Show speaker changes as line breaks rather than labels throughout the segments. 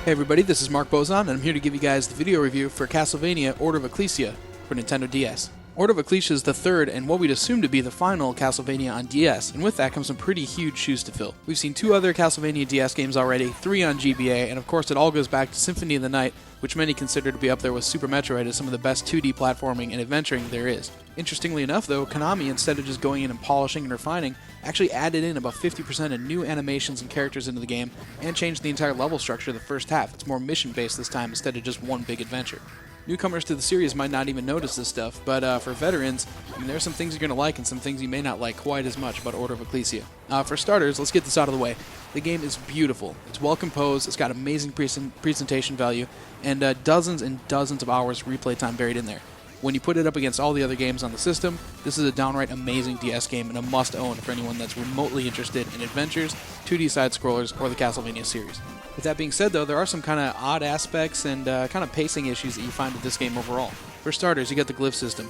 Hey everybody, this is Mark Bozon, and I'm here to give you guys the video review for Castlevania Order of Ecclesia for Nintendo DS. Order of Ecclesia is the third and what we'd assume to be the final Castlevania on DS, and with that comes some pretty huge shoes to fill. We've seen 2 other Castlevania DS games already, 3 on GBA, and of course it all goes back to Symphony of the Night, which many consider to be up there with Super Metroid as some of the best 2D platforming and adventuring there is. Interestingly enough though, Konami, instead of just going in and polishing and refining, actually added in about 50% of new animations and characters into the game, and changed the entire level structure of the first half. It's more mission-based this time instead of just one big adventure. Newcomers to the series might not even notice this stuff, but for veterans, there's some things you're going to like and some things you may not like quite as much about Order of Ecclesia. For starters, let's get this out of the way. The game is beautiful, it's well composed, it's got amazing presentation value, and dozens and dozens of hours replay time buried in there. When you put it up against all the other games on the system, this is a downright amazing DS game and a must-own for anyone that's remotely interested in adventures, 2D side-scrollers, or the Castlevania series. With that being said though, there are some kind of odd aspects and kind of pacing issues that you find with this game overall. For starters, you got the glyph system.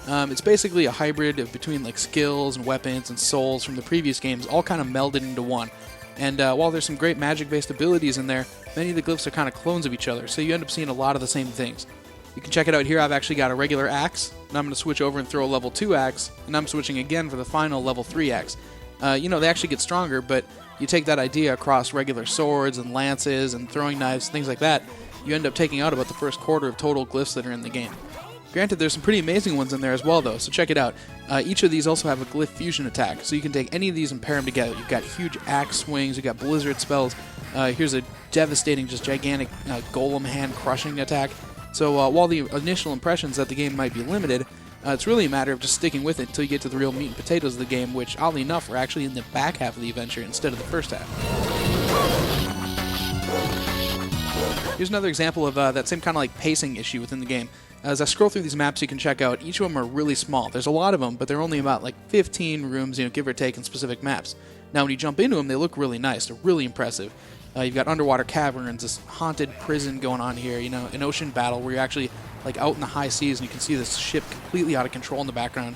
It's basically a hybrid of between like skills and weapons and souls from the previous games, all kind of melded into one. And while there's some great magic-based abilities in there, many of the glyphs are kind of clones of each other, so you end up seeing a lot of the same things. You can check it out here. I've actually got a regular axe, and I'm going to switch over and throw a level 2 axe, and I'm switching again for the final level 3 axe. They actually get stronger, but you take that idea across regular swords and lances and throwing knives, things like that, you end up taking out about the first quarter of total glyphs that are in the game. Granted, there's some pretty amazing ones in there as well, though, so check it out. Each of these also have a glyph fusion attack, so you can take any of these and pair them together. You've got huge axe swings, you've got blizzard spells, here's a devastating, just gigantic golem hand crushing attack. So while the initial impressions that the game might be limited, it's really a matter of just sticking with it until you get to the real meat and potatoes of the game, which, oddly enough, are actually in the back half of the adventure instead of the first half. Here's another example of that same kind of like pacing issue within the game. As I scroll through these maps you can check out, each of them are really small. There's a lot of them, but they're only about like 15 rooms, give or take, in specific maps. Now when you jump into them, they look really nice. They're really impressive. You've got underwater caverns, this haunted prison going on here, an ocean battle where you're actually like out in the high seas and you can see this ship completely out of control in the background.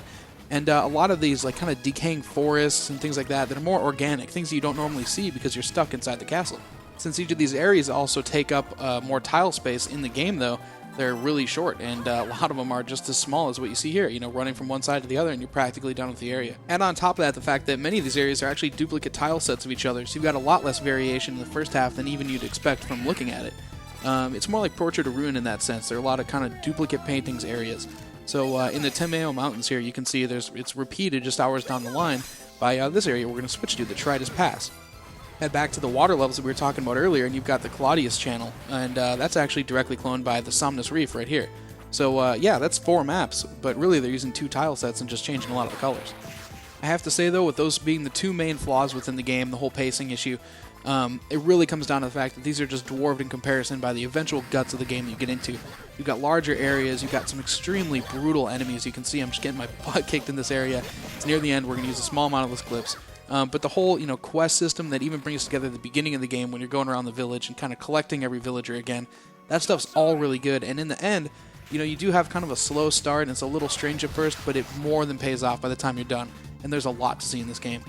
And a lot of these like kind of decaying forests and things like that are more organic, things that you don't normally see because you're stuck inside the castle. Since each of these areas also take up more tile space in the game though, they're really short, and a lot of them are just as small as what you see here, running from one side to the other, and you're practically done with the area. And on top of that, the fact that many of these areas are actually duplicate tile sets of each other, so you've got a lot less variation in the first half than even you'd expect from looking at it. It's more like Portrait of Ruin in that sense. There are a lot of kind of duplicate paintings areas. So in the Temeo Mountains here, you can see it's repeated just hours down the line by this area we're going to switch to, the Tritus Pass. Head back to the water levels that we were talking about earlier, and you've got the Claudius channel, and that's actually directly cloned by the Somnus Reef right here. So yeah, that's 4 maps, but really they're using 2 tile sets and just changing a lot of the colors. I have to say though, with those being the 2 main flaws within the game, the whole pacing issue, it really comes down to the fact that these are just dwarfed in comparison by the eventual guts of the game that you get into. You've got larger areas, you've got some extremely brutal enemies. You can see I'm just getting my butt kicked in this area. It's near the end, we're going to use a small amount of those clips. But the whole, quest system that even brings together the beginning of the game when you're going around the village and kind of collecting every villager again, that stuff's all really good. And in the end, you do have kind of a slow start and it's a little strange at first, but it more than pays off by the time you're done. And there's a lot to see in this game.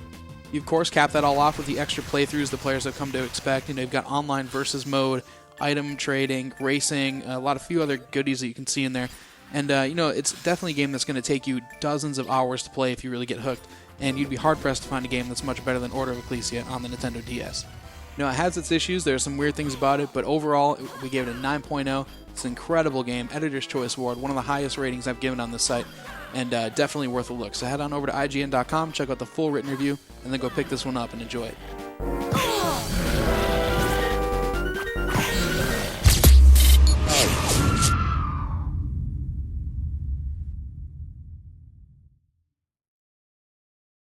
You, of course, cap that all off with the extra playthroughs the players have come to expect. You've got online versus mode, item trading, racing, a few other goodies that you can see in there. And, it's definitely a game that's going to take you dozens of hours to play if you really get hooked. And you'd be hard-pressed to find a game that's much better than Order of Ecclesia on the Nintendo DS. It has its issues, there are some weird things about it, but overall, we gave it a 9.0. It's an incredible game, Editor's Choice Award, one of the highest ratings I've given on this site, and definitely worth a look. So head on over to IGN.com, check out the full written review, and then go pick this one up and enjoy it.